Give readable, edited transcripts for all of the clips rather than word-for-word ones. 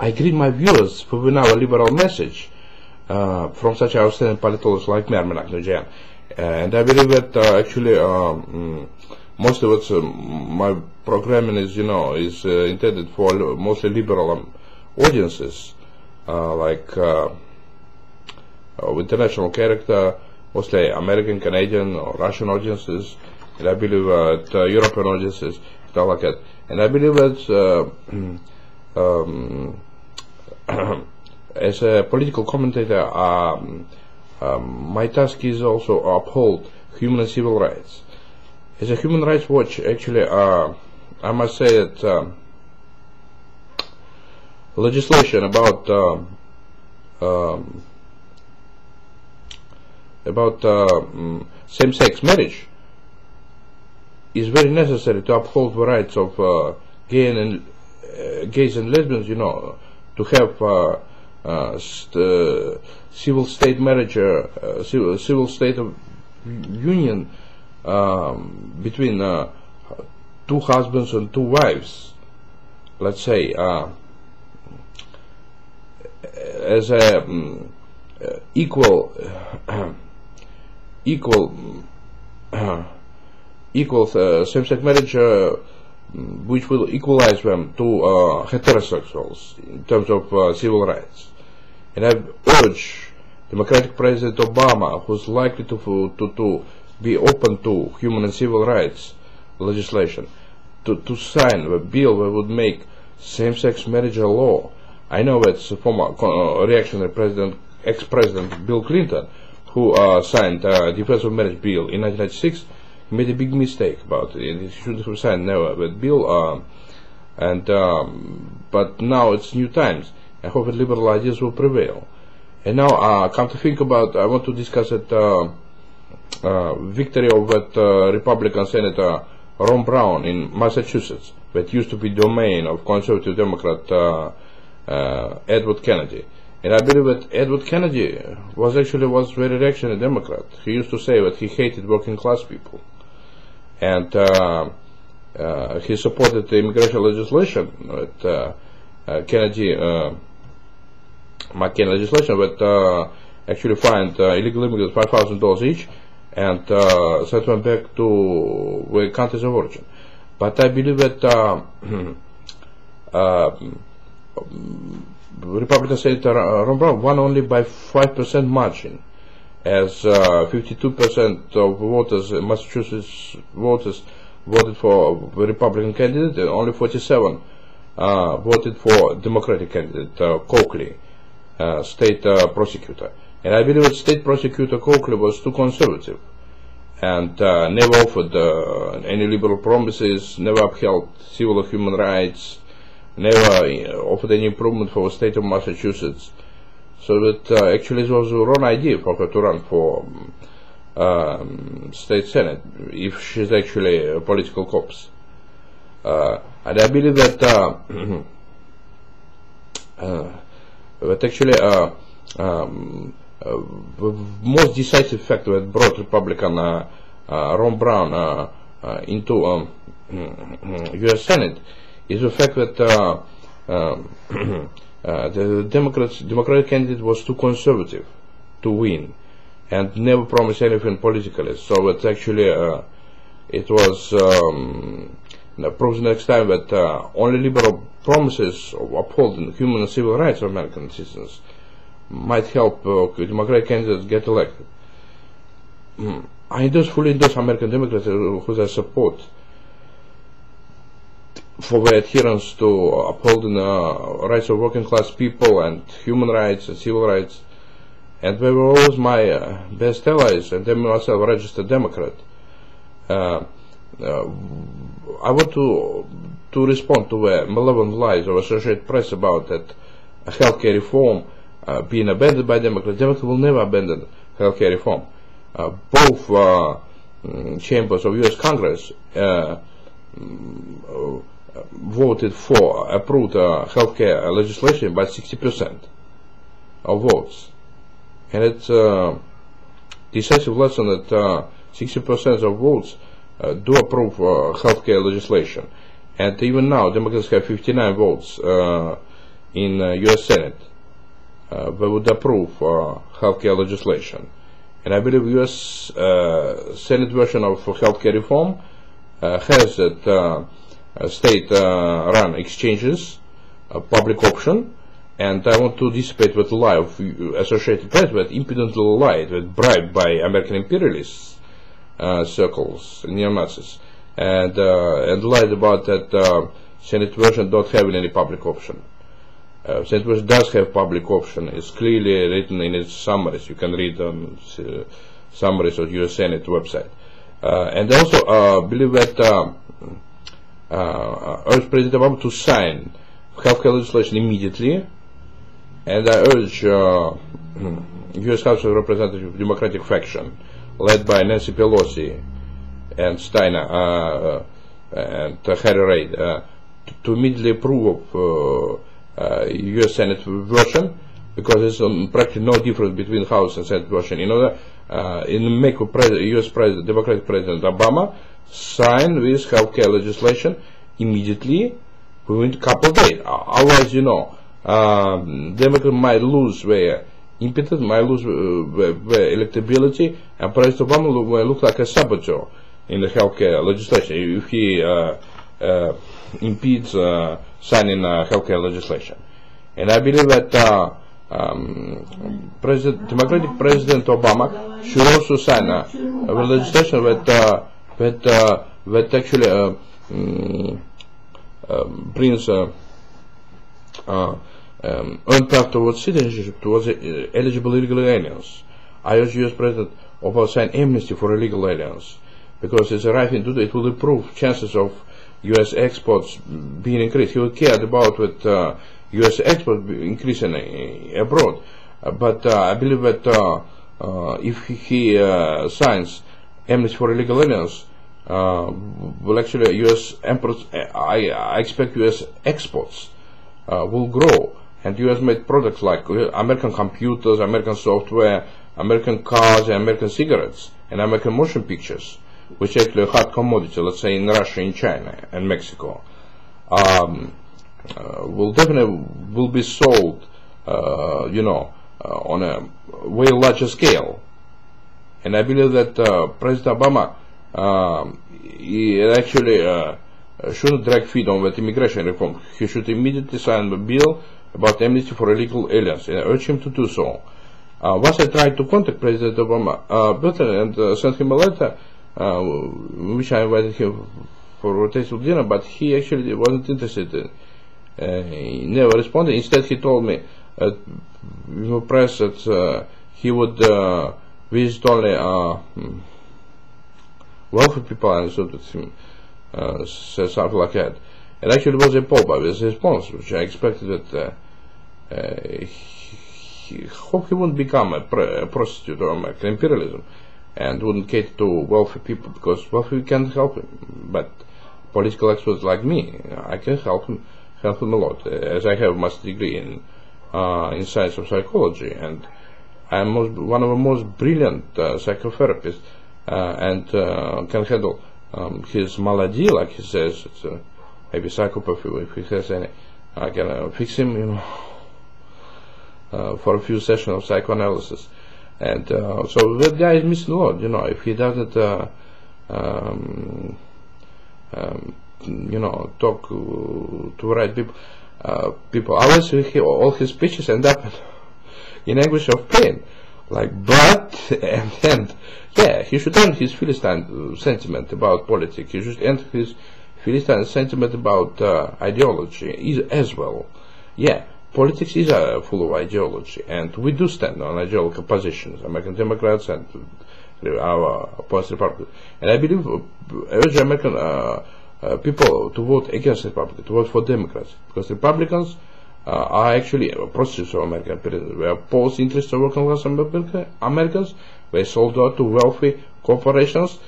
I greet my viewers for now a liberal message from such outstanding politologists like me, Armenak Nujan. And I believe that actually most of it, my programming is, is intended for mostly liberal audiences, like of international character, mostly American, Canadian, or Russian audiences, and I believe European audiences, stuff like that. And I believe that as a political commentator, my task is also uphold human and civil rights. As a Human Rights Watch, actually, I must say that legislation about same-sex marriage is very necessary to uphold the rights of gays and lesbians, to have civil state marriage, civil state of union between two husbands and two wives, let's say, as a equal same-sex marriage, which will equalize them to heterosexuals in terms of civil rights. And I urge Democratic President Obama, who's likely to be open to human and civil rights legislation, to sign the bill that would make same-sex marriage a law. I know that's former reactionary president, ex-president Bill Clinton, who signed the Defense of Marriage Bill in 1996, made a big mistake about it. He should have signed never that bill. But now it's new times. I hope that liberal ideas will prevail. And now, come to think about, I want to discuss it. Victory of that Republican Senator Ron Brown in Massachusetts, that used to be domain of conservative Democrat Edward Kennedy. And I believe that Edward Kennedy was very reactionary Democrat. He used to say that he hated working class people, and he supported the immigration legislation that McCain legislation that actually fined illegal immigrants $5,000 each and sent them back to their countries of origin. But I believe that Republican Senator Ron Brown won only by 5% margin, as 52% of voters, Massachusetts voters, voted for the Republican candidate, and only 47 voted for Democratic candidate Coakley, state prosecutor. And I believe that state prosecutor Coakley was too conservative and never offered any liberal promises, never upheld civil or human rights, never offered any improvement for the state of Massachusetts. So that actually it was the wrong idea for her to run for state senate if she's actually a political corpse. And I believe that that actually the most decisive factor that brought Republican Ron Brown into U.S. Senate is the fact that the Democratic candidate was too conservative to win and never promised anything politically. So that actually it was proves next time that only liberal promises of upholding human and civil rights of American citizens might help Democratic candidates get elected. I fully endorse American Democrats who I support for their adherence to upholding rights of working class people and human rights and civil rights, and they were always my best allies, and them myself a registered Democrat. I want to respond to the malevolent lies of Associated Press about that healthcare reform being abandoned by Democrats. Democrats will never abandon healthcare reform. Both chambers of U.S. Congress voted for, approved healthcare legislation by 60% of votes. And it's a decisive lesson that 60% of votes do approve healthcare legislation. And even now, Democrats have 59 votes in U.S. Senate. They would approve healthcare legislation. And I believe U.S. Senate version of healthcare reform has that state-run exchanges, public option, and I want to dissipate with lie of Associated Press that impudently lied, that bribed by American imperialists circles, neo-Nazis, and lied about that Senate version don't have any public option. Senate version does have public option. It's clearly written in its summaries. You can read summaries of U.S. Senate website. And also believe that urge President Obama to sign healthcare legislation immediately. And I urge U.S. House of Representatives Democratic faction, led by Nancy Pelosi and Steiner and Harry Reid, to immediately approve of U.S. Senate version, because there's practically no difference between House and Senate version. In order, make U.S. Democratic President Obama sign this healthcare legislation immediately within a couple of days. Otherwise, Democrats might lose their impetus, might lose their electability, and President Obama will look like a saboteur in the healthcare legislation if he impedes signing healthcare legislation. And I believe that Democratic President Obama should also sign a legislation that actually brings earned path towards citizenship towards eligible illegal aliens. I urge U.S. President Obama to sign amnesty for illegal aliens, because it's the right thing to do. It will improve chances of U.S. exports being increased. He would care about with U.S. exports increasing abroad. But I believe that if he signs amnesty for illegal aliens, will actually U.S. imports, I expect U.S. exports will grow, and U.S. made products like American computers, American software, American cars, and American cigarettes, and American motion pictures, which are actually a hot commodity, let's say in Russia, in China, and Mexico, will definitely be sold, on a way larger scale. And I believe that President Obama he actually shouldn't drag feet on that immigration reform. He should immediately sign the bill about amnesty for illegal aliens, and I urge him to do so. Once I tried to contact President Obama personally and sent him a letter, which I invited him for a tasteful dinner, but he actually wasn't interested in. He never responded. Instead, he told me in the press that he would visit only wealthy people, and so that him said something like that. And actually it was appalled by this response, which I expected that he hoped he wouldn't become a prostitute of American imperialism and wouldn't cater to wealthy people, because wealthy can't help him. But political experts like me, I can help him a lot, as I have a master's degree in science of psychology, and I'm one of the most brilliant psychotherapists, and can handle his malady, like he says. It's maybe psychopathy. If he has any, I can fix him, for a few sessions of psychoanalysis. And so that guy is missing a lot. If he doesn't, talk to the right people, otherwise all his speeches end up in anguish of pain, like but and yeah, he should end his Philistine sentiment about politics. He should end his Philistine sentiment about ideology as well. Yeah, politics is full of ideology, and we do stand on ideological positions, American Democrats and our opposed Republicans. And I believe, urge American people to vote against Republicans, to vote for Democrats, because Republicans are actually prostitutes of American imperialism. They oppose the interests of working class Americans. They sold out to wealthy corporations.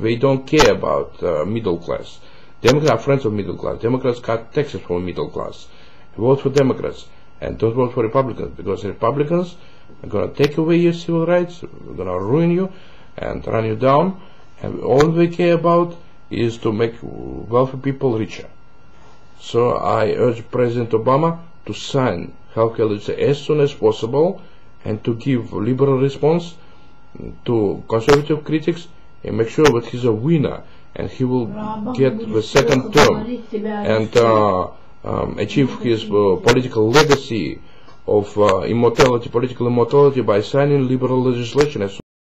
They don't care about middle class. Democrats are friends of middle class. Democrats cut taxes for middle class. Vote for Democrats and don't vote for Republicans, because Republicans are going to take away your civil rights, they're going to ruin you and run you down, and all they care about is to make wealthy people richer. So I urge President Obama to sign Khalkhalidze as soon as possible and to give liberal response to conservative critics and make sure that he's a winner and he will get the second term and achieve his political legacy of political immortality by signing liberal legislation as